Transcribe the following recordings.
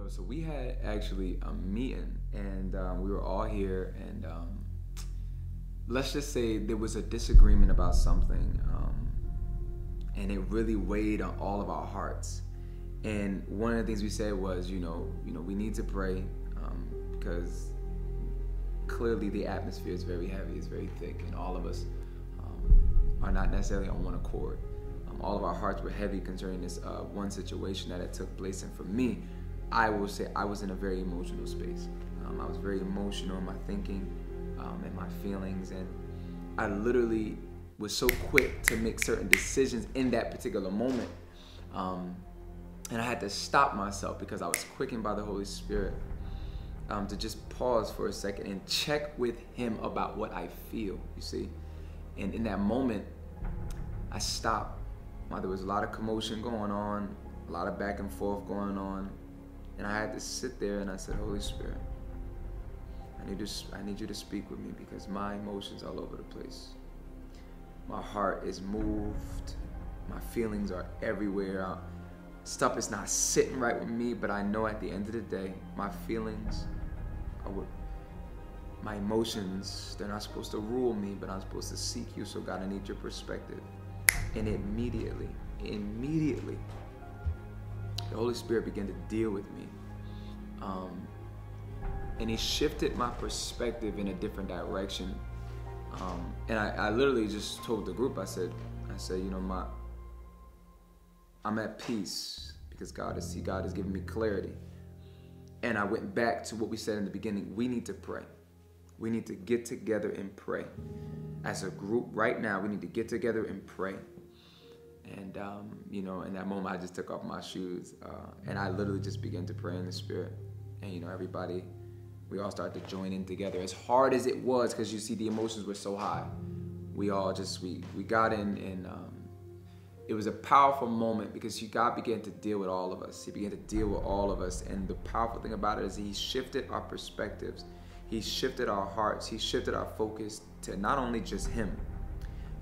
So we had actually a meeting, and we were all here, and let's just say there was a disagreement about something, and it really weighed on all of our hearts. And one of the things we said was, we need to pray because clearly the atmosphere is very heavy, it's very thick, and all of us are not necessarily on one accord. All of our hearts were heavy concerning this one situation that had took place, and for me, I will say I was in a very emotional space. I was very emotional in my thinking and my feelings, and I literally was so quick to make certain decisions in that particular moment. And I had to stop myself because I was quickened by the Holy Spirit to just pause for a second and check with Him about what I feel, you see. And in that moment, I stopped. There was a lot of commotion going on, a lot of back and forth going on. And I had to sit there and I said, Holy Spirit, I need you to speak with me because my emotions are all over the place. My heart is moved. My feelings are everywhere. Stuff is not sitting right with me, but I know at the end of the day, my feelings are what my emotions, they're not supposed to rule me, but I'm supposed to seek you. So God, I need your perspective. And immediately, the Holy Spirit began to deal with me. And He shifted my perspective in a different direction. And I literally just told the group, I said, I'm at peace because God has given me clarity. And I went back to what we said in the beginning. We need to pray. We need to get together and pray. As a group right now, we need to get together and pray. And, in that moment, I just took off my shoes and I literally just began to pray in the Spirit. And, everybody, we all started to join in together. As hard as it was, because you see the emotions were so high, we all just, we got in, and it was a powerful moment because God began to deal with all of us. He began to deal with all of us. And the powerful thing about it is He shifted our perspectives. He shifted our hearts. He shifted our focus to not only just Him,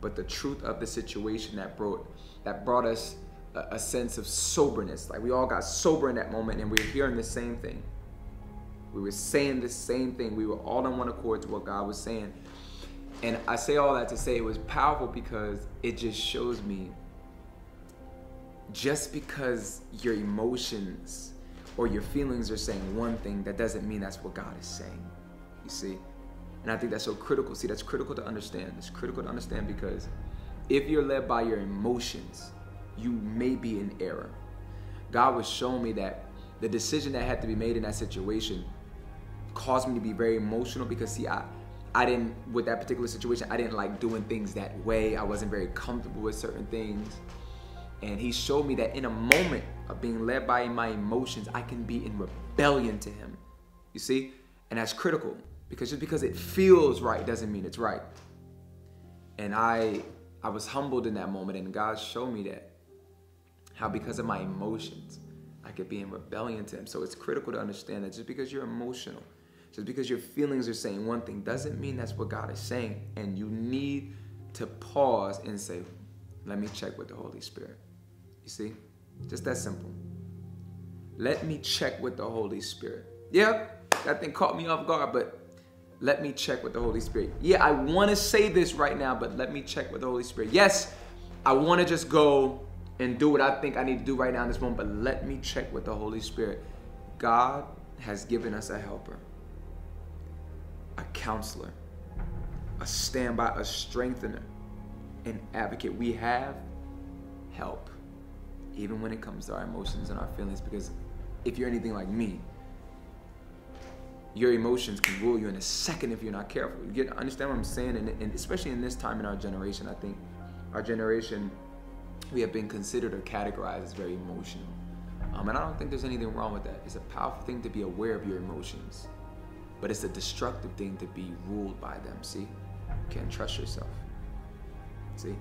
but the truth of the situation that brought us a sense of soberness. Like we all got sober in that moment, and we were hearing the same thing. We were saying the same thing. We were all on one accord to what God was saying. And I say all that to say it was powerful because it just shows me just because your emotions or your feelings are saying one thing, that doesn't mean that's what God is saying. You see? And I think that's so critical. See, that's critical to understand. It's critical to understand because if you're led by your emotions, you may be in error. God was showing me that the decision that had to be made in that situation caused me to be very emotional because, see, I didn't, with that particular situation, I didn't like doing things that way. I wasn't very comfortable with certain things. And He showed me that in a moment of being led by my emotions, I can be in rebellion to Him. You see? And that's critical because just because it feels right doesn't mean it's right. And I was humbled in that moment, and God showed me that how because of my emotions, I could be in rebellion to Him. So it's critical to understand that just because you're emotional, just because your feelings are saying one thing, doesn't mean that's what God is saying. And you need to pause and say, let me check with the Holy Spirit. You see? Just that simple. Let me check with the Holy Spirit. Yeah, that thing caught me off guard, but let me check with the Holy Spirit. Yeah, I want to say this right now, but let me check with the Holy Spirit. Yes, I want to just go and do what I think I need to do right now in this moment, but let me check with the Holy Spirit. God has given us a helper, a counselor, a standby, a strengthener, an advocate. We have help, even when it comes to our emotions and our feelings, because if you're anything like me, your emotions can rule you in a second if you're not careful. You understand what I'm saying? And especially in this time in our generation, I think our generation, we have been considered or categorized as very emotional. And I don't think there's anything wrong with that. It's a powerful thing to be aware of your emotions, but it's a destructive thing to be ruled by them, see? You can't trust yourself. See?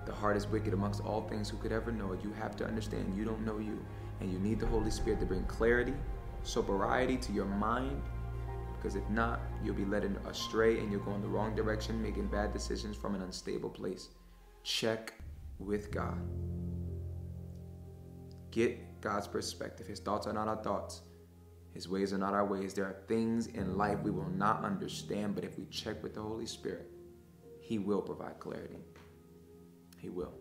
The heart is wicked amongst all things. Who could ever know it? You have to understand you don't know you, and you need the Holy Spirit to bring clarity, sobriety to your mind, because if not, you'll be led astray and you'll go in the wrong direction, making bad decisions from an unstable place. Check with God. Get God's perspective. His thoughts are not our thoughts. His ways are not our ways. There are things in life we will not understand, but if we check with the Holy Spirit, He will provide clarity. He will.